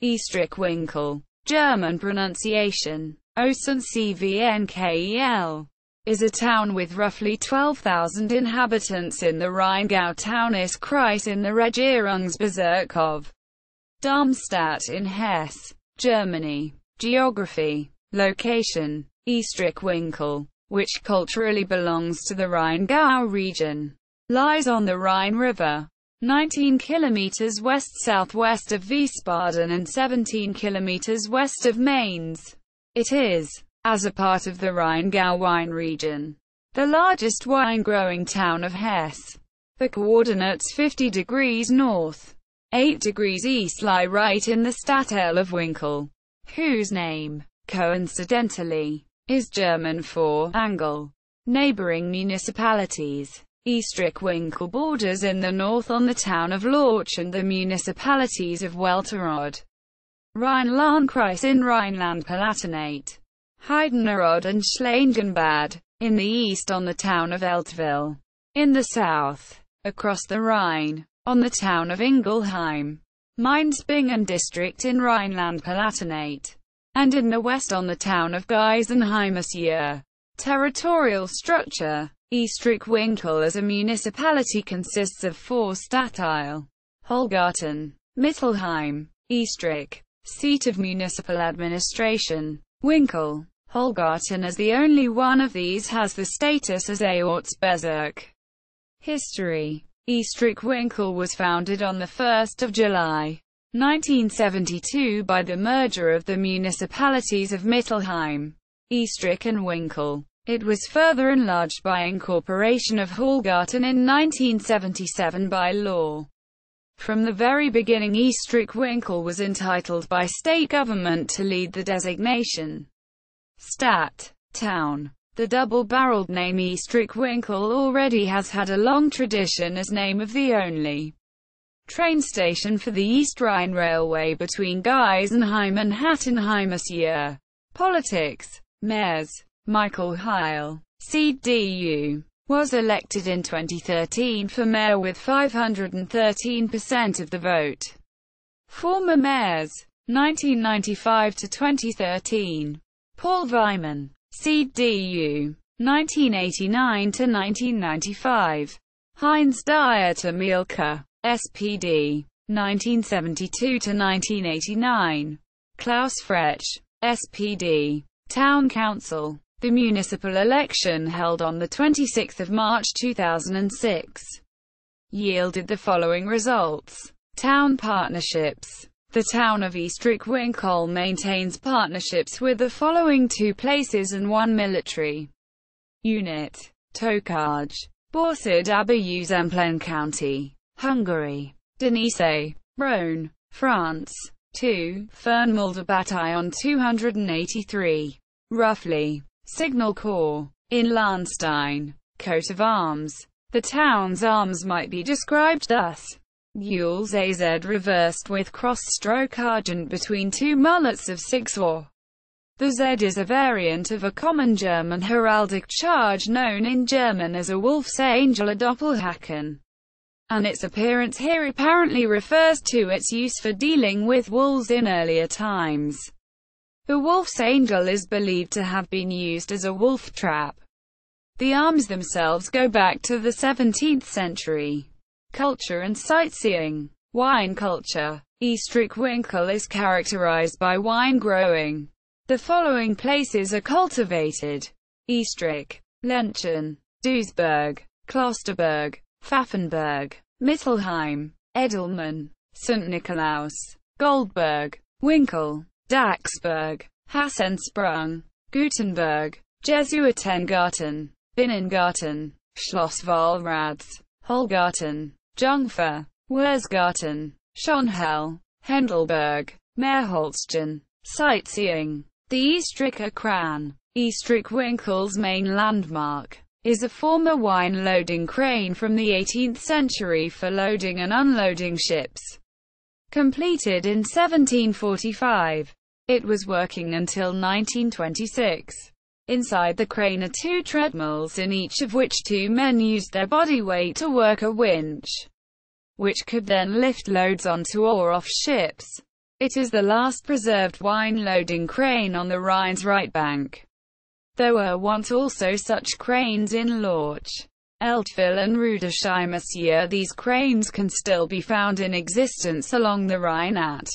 Oestrich-Winkel, German pronunciation, Oestrich-Winkel, is a town with roughly 12,000 inhabitants in the Rheingau-Taunus-Kreis in the Regierungsbezirk of Darmstadt in Hesse, Germany. Geography. Location. Oestrich-Winkel, which culturally belongs to the Rheingau region, lies on the Rhine River, 19 kilometers west-southwest of Wiesbaden and 17 kilometers west of Mainz. It is, as a part of the Rheingau wine region, the largest wine-growing town of Hesse. The coordinates 50 degrees north, 8 degrees east lie right in the Stadtteil of Winkel, whose name, coincidentally, is German for Angel. Neighboring municipalities. Oestrich-Winkel borders in the north on the town of Lorch and the municipalities of Welterode, Rheinland-Kreis in Rhineland-Palatinate, Heidenerode and Schlangenbad, in the east on the town of Eltville, in the south, across the Rhine, on the town of Ingelheim, Mainz-Bingen district in Rhineland-Palatinate, and in the west on the town of Geisenheim-Sur. Territorial structure. Oestrich-Winkel as a municipality consists of 4 Stadtteile: Holgarten, Mittelheim, Oestrich, seat of municipal administration, Winkel. Holgarten as the only one of these has the status as a Ortsbezirk. History. Oestrich-Winkel was founded on 1 July 1972 by the merger of the municipalities of Mittelheim, Oestrich and Winkel. It was further enlarged by incorporation of Holgarten in 1977 by law. From the very beginning, Oestrich-Winkel was entitled by state government to lead the designation Stadt, town. The double-barreled name Oestrich-Winkel already has had a long tradition as name of the only train station for the East Rhine Railway between Geisenheim and Hattenheim-Sur. Politics. Mayors. Michael Heil, CDU, was elected in 2013 for mayor with 513% of the vote. Former mayors, 1995 to 2013. Paul Weimann, CDU, 1989 to 1995. Heinz Dieter Mielke, SPD, 1972 to 1989. Klaus Frech, SPD, Town Council. The municipal election held on 26 March 2006 yielded the following results. Town partnerships. The town of Oestrich-Winkel maintains partnerships with the following 2 places and 1 military unit: Tokaj, Borsod Abayu Zemplen County, Hungary; Denise, Rhône, France; 2. Fernmulde Bataillon 283. Roughly. Signal Corps. In Lahnstein. Coat of arms. The town's arms might be described thus. Gules AZ reversed with cross-stroke argent between 2 mullets of 6 or. The Z is a variant of a common German heraldic charge known in German as a wolf's angel, a Doppelhaken, and its appearance here apparently refers to its use for dealing with wolves in earlier times. The wolf's angel is believed to have been used as a wolf trap. The arms themselves go back to the 17th century. Culture and sightseeing. Wine culture. Oestrich-Winkel is characterized by wine growing. The following places are cultivated: Oestrich, Lenchen, Duisburg, Klosterberg, Pfaffenberg, Mittelheim, Edelmann, St. Nikolaus, Goldberg, Winkel, Daxberg, Hassensprung, Gutenberg, Jesuitengarten, Binnengarten, Schloss Wallrads, Holgarten, Jungfer, Wurzgarten, Schonhell, Hendelberg, Meerholzchen. Sightseeing. The Oestricher Kran. Oestrich-Winkel's main landmark is a former wine-loading crane from the 18th century for loading and unloading ships. Completed in 1745. It was working until 1926. Inside the crane are 2 treadmills, in each of which 2 men used their body weight to work a winch, which could then lift loads onto or off ships. It is the last preserved wine-loading crane on the Rhine's right bank. There were once also such cranes in Lorch, Eltville and Rudolfsheimer. These cranes can still be found in existence along the Rhine at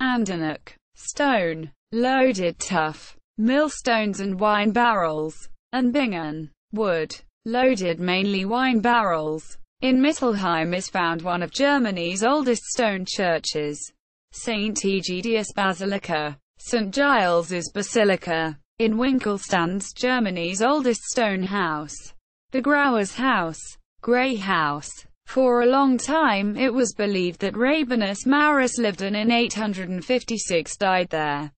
Andernach. Stone, loaded tough, millstones and wine barrels, and Bingen, wood, loaded mainly wine barrels. In Mittelheim is found one of Germany's oldest stone churches, St. Egidius Basilica, St. Giles's Basilica. In Winkel stands Germany's oldest stone house, the Graues Haus, Grey House. For a long time it was believed that Rabanus Maurus lived and in 856 died there.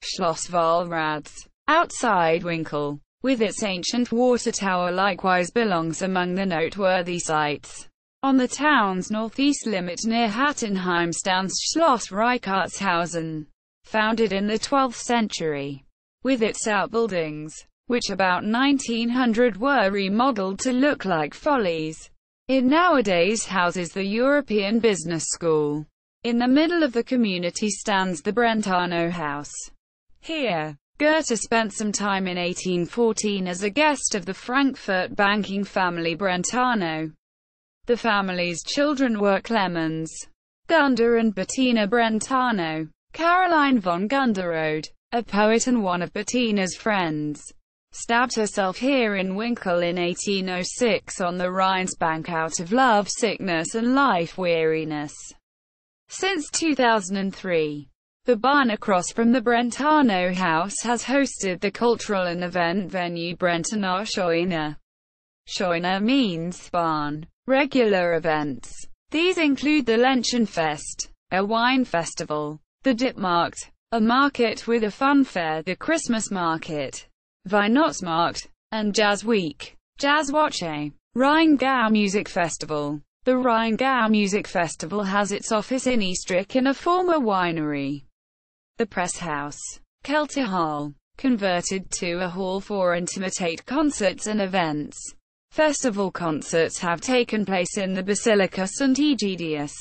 Schloss Wallrads, outside Winkel, with its ancient water tower, likewise belongs among the noteworthy sites. On the town's northeast limit near Hattenheim stands Schloss Reichertshausen, founded in the 12th century, with its outbuildings, which about 1900 were remodeled to look like follies. It nowadays houses the European Business School. In the middle of the community stands the Brentano House. Here, Goethe spent some time in 1814 as a guest of the Frankfurt banking family Brentano. The family's children were Clemens Gunder and Bettina Brentano. Caroline von Gunderode, a poet and one of Bettina's friends, stabbed herself here in Winkel in 1806 on the Rhine's bank out of love sickness and life weariness. Since 2003, the barn across from the Brentano house has hosted the cultural and event venue Brentano Scheune. Scheune means barn. Regular events. These include the Länchenfest, a wine festival, the Dipmarkt, a market with a fun fair, the Christmas market, Weihnachtsmarkt, and Jazz Week, Jazzwoche. Rheingau Music Festival. The Rheingau Music Festival has its office in Oestrich in a former winery. The Press House, Kelterhall, converted to a hall for intimate concerts and events. Festival concerts have taken place in the Basilica St. Egidius,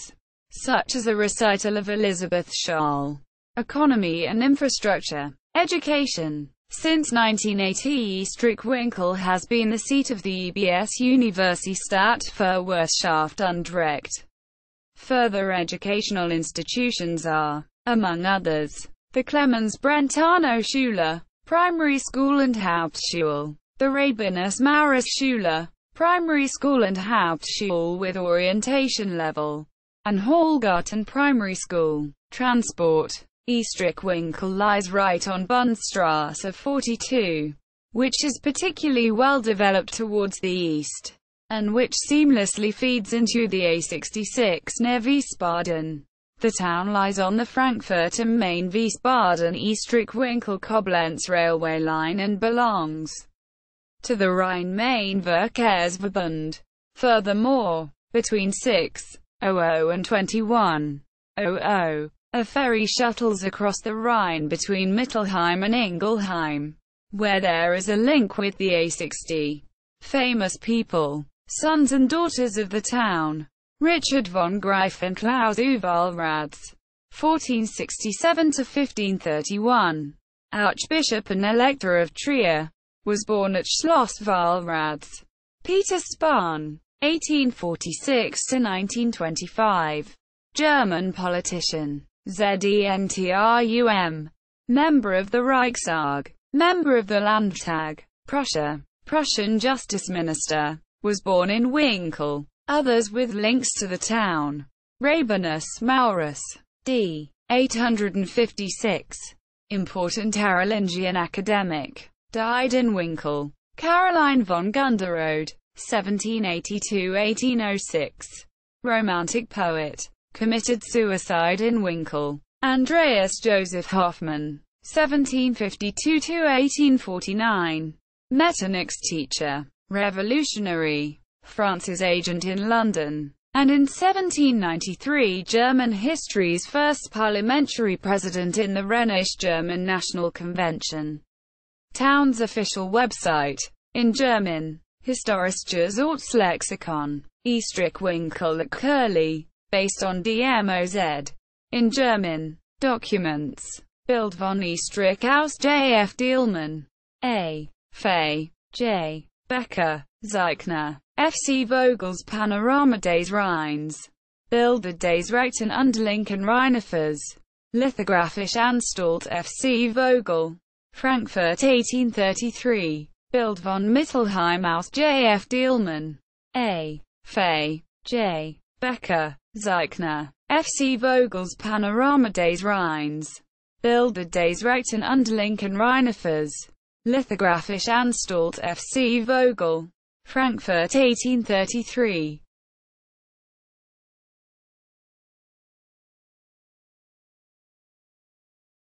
such as a recital of Elizabeth Schall. Economy and infrastructure. Education. Since 1980, Oestrich-Winkel has been the seat of the EBS Universität für Wirtschaft und Recht. Further educational institutions are, among others, the Clemens Brentano Schule, primary school and Hauptschule, the Rabanus Maurus Schule, primary school and Hauptschule with orientation level, and Hallgarten primary school. Transport. Oestrich-Winkel lies right on Bundesstraße 42, which is particularly well developed towards the east, and which seamlessly feeds into the A66 near Wiesbaden. The town lies on the Frankfurt am Main Wiesbaden-Oestrich-Winkel-Koblenz railway line and belongs to the Rhine-Main Verkehrsverbund. Furthermore, between 6:00 and 21:00, a ferry shuttles across the Rhine between Mittelheim and Ingelheim, where there is a link with the A60. Famous people, sons and daughters of the town. Richard von Greifenklaus Uvalrads, 1467–1531, Archbishop and Elector of Trier, was born at Schloss Wallrads. Peter Spahn, 1846–1925, German politician. Zentrum, member of the Reichstag, member of the Landtag, Prussia, Prussian Justice Minister, was born in Winkel. Others with links to the town. Rabanus Maurus, d. 856, important Carolingian academic, died in Winkel. Caroline von Gunderode, 1782–1806, romantic poet, committed suicide in Winkel. Andreas Joseph Hoffmann, 1752–1849, Metternich's teacher, revolutionary, France's agent in London, and in 1793 German history's first parliamentary president in the Rhenish German National Convention. Town's official website, in German, Historisches Ortslexikon, Oestrich-Winkel at Curly, based on DMOZ. In German documents. Bild von Oestrich-Haus J.F. Dielmann. A. Fay. J. Becker. Zeichner. F.C. Vogels Panorama des Rheins. Bilder des Rechten Unterlinken Rheinufers. Lithographische Anstalt F.C. Vogel. Frankfurt 1833. Bild von Mittelheim aus J.F. Dielmann. A. Fay. J. Becker. Zeichner. F.C. Vogels Panorama des Rheins. Bilder des Rechten Unterlinken Rheinufers. Lithographische Anstalt F.C. Vogel. Frankfurt 1833.